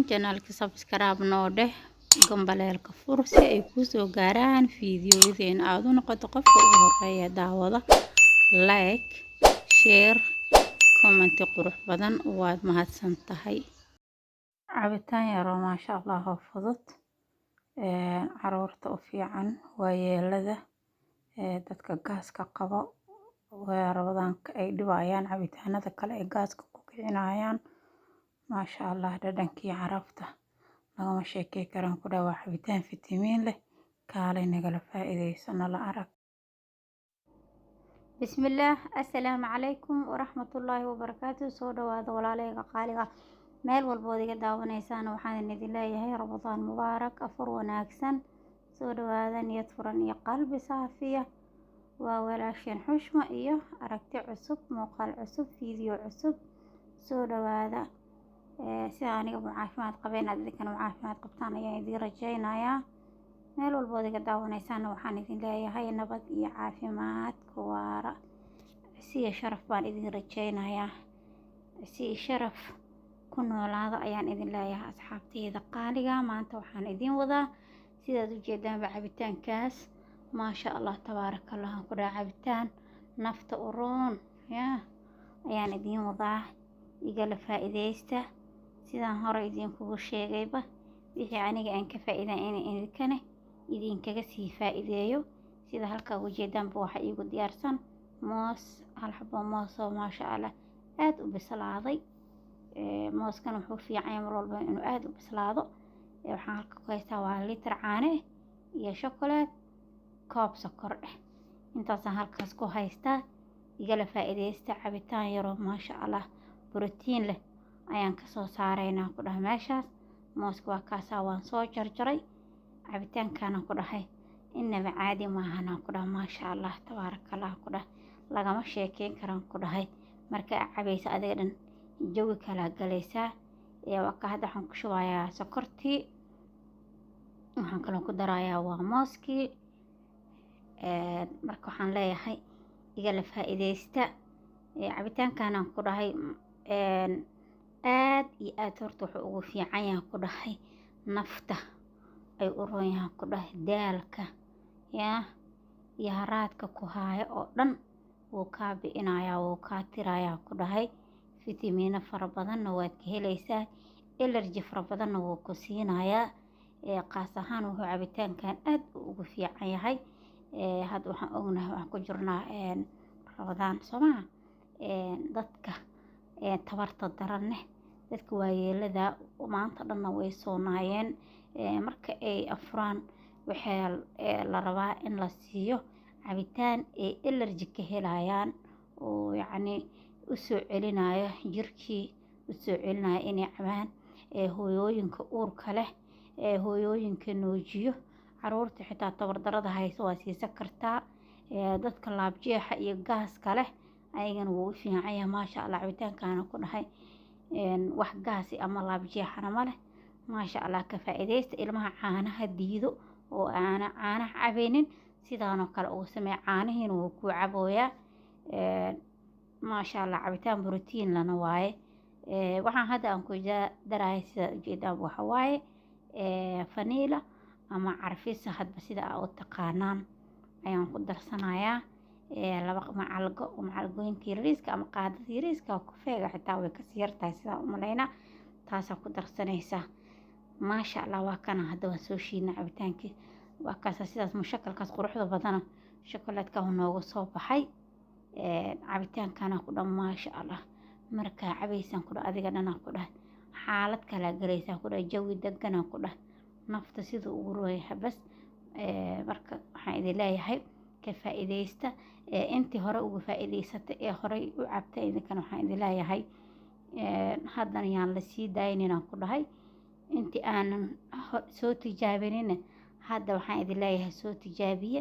channelka subscribe noo dheh gambaleelka fur si ay kuu soo gaaraan fiidiyowyadeen aad u noqoto qofka ugu horeeya daawada. Like, share, comment qurux badan waad mahadsan tahay. cabitaan yaro maasha Allah oo fudud caruurta u fiican waayeelada dadka gaaska qabo rabadaanka ay dhibayaan cabitaanada kale ee gaaska ku kicinayaan. maasha Allah dhadhankii carafta lagama sheekay karaan ku dhawa cabitaan fitamiin leh kaalay nagala faa'iideysana la arag. bismillaah assalaamu calaykum waraxmatullaahi wabarakaatuh. soo dhawaada walaalayga qaaliga meel walbood iga daawanaysaan waxaan idin leeyahay ramadaan mubaarak afur wanaagsan. soo dhawaada niyad furan iyo qalbi saafiya. waa walaasheen xushma iyo aragti cusub muuqaal cusub fiideo cusub. soo dhawaada si aniga caafimaad qabeen adinkana caafimaad qabtaan ayaan idin rajaynayaa. meel walbood iga daawanaysaan waxaan idin leeyahay nabad iyo caafimaad ku waara. si sharaf baan idin rajaynayaa. si sharaf ku noolaada ayaan idin leeyahay asxaabtayda qaaliga. maanta waxaan idin wadaa sidaad u jeedaanba cabitaankaas maasha Allah tabaarakallah ku dhaca cabitaan nafta u roon ayaan idin wadaa igala faa'iideysta. sidaan hore idinkugu sheegayba wixii aniga aan ka faa'iidaa idinkana idinkaga sii faa'iideeyo. sida halka ugu jeedaanba waxa iigu diyaarsan moos hal xabo moos oo maasha Allah aad u bislaaday. mooskan wuxuu fiican yahay mar walba inuu aad u bislaado. waxaan halka ku haystaa waa litir caano iyo chocolate koob sokor intaasaan halkaas ku haystaa. igala faa'iideysta cabitaan yaro maasha Allah borotiin leh ayaan ka soo saaraynaa ku dhahay meeshaas. mooska waa kaasaa waan soo jarjaray cabitaankana ku dhahay inaba caadi maahan ku dhahay maasha Allah tabaarakallah ku dhahay lagama sheekeyn karaan ku dhahay marka cabaysa adiga dhan jawi kala galaysaa. waa hadda waxaan ku shubayaa sokortii waxaan kaloo ku darayaa waa mooskii. marka waxaan leeyahay igala faa'iideysta cabitaankana ku dhahay aad iyo aad horta wuxuu ugu fiican yahay ku dhahay nafta ay u roon yahay ku dhahay daalka iyo haraadka ku haayo oo dhan wuu kaa bi'inayaa wuu kaa tirayaa ku dhahay. fitamiino fara badanna waad ka helaysaa. allergy fara badanna wuu ku siinayaa. qaas ahaan wuxuu cabitaankan aad ugu fiican yahay. hadda waxaan ognahay waxaan ku jirnaa ramadaan soomaa dadka tabarta daranne dadka waayeelada maanta dhanna way soonaayeen. marka ay afuraan waxaa la rabaa in la siiyo cabitaan ay allergy ka helayaan oo yacni u soo celinayo jirkii u soo celinayo inay cabaan. hooyooyinka uurka leh hooyooyinka noojiyo caruurta xitaa tabardarada hayso waa siisan kartaa. dadka laabjeexa iyo gaaska leh ayagana wuu u fiican yahay maasha Allah cabitaankana ku dhahay wax gaasi ama laabjeexana ma leh maasha Allah ka faa'iideysta. ilmaha caanaha diido oo caanaha cabaynin sidaanoo kale uu sameeyo caanihiina wuu ku cabooyaa. maasha Allah cabitaan borotiin lana waaye. waxaan hadda aan ku darahay sida ujeedaan waxa waaye vanilla ama carfisa hadba sida aad u taqaanaan ayaan ku darsanayaa. laba macalgooyinka yariiska ama qaadada yariiska kufeega xitaa way kasii yartahay sidaa u malaynaa taasaa ku darsanaysaa. maasha Allah waa kana hadda waan soo shiidnay cabitaankii waa kaasa sidaas mushakalkaas quruxda badana shokolaadka nooga soo baxay. cabitaankana ku dhan maasha Allah markaa cabaysaan ku dhan adiga dhana ku dhahay xaalad kala galaysaa ku dhahay jawi deganaa ku dhahay nafta siduu ugu rooyahay bas. marka waxaan idin leeyahay ka faa'iideysta. intii hore uga faa'iideysatay ee horey u cabtay idinkana waxaan idin leeyahay haddana yaan la sii daayininaan ku dhahay. intii aanan soo tijaabinina hadda waxaan idin leeyahay soo tijaabiye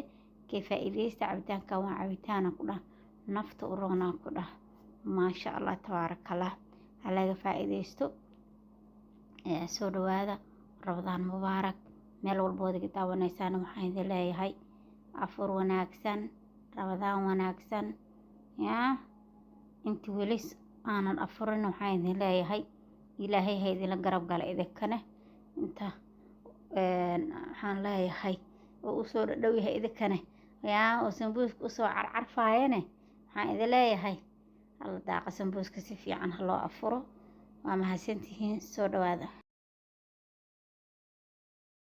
ka faa'iideysta. cabitaanka waa cabitaana ku dhahay nafta u roonaa ku dhahay maasha Allah tabaarakallah halaga faa'iideysto. soo dhawaada ramadaan mubaarak meel walbood iga daawanaysaan waxaan idin leeyahay afur wanaagsan ramadaan wanaagsan. intii weli aanan afurin waxaan idin leeyahay ilaahay ha idinla garab gala idinkana inta waxaan leeyahay oo usoo dhow yahay idinkana yaa oo sambuuska usoo carcarfaayane waxaan idin leeyahay alla daaqa sambuuska si fiican ha loo afuro waa mahadsantihiin soo dhawaada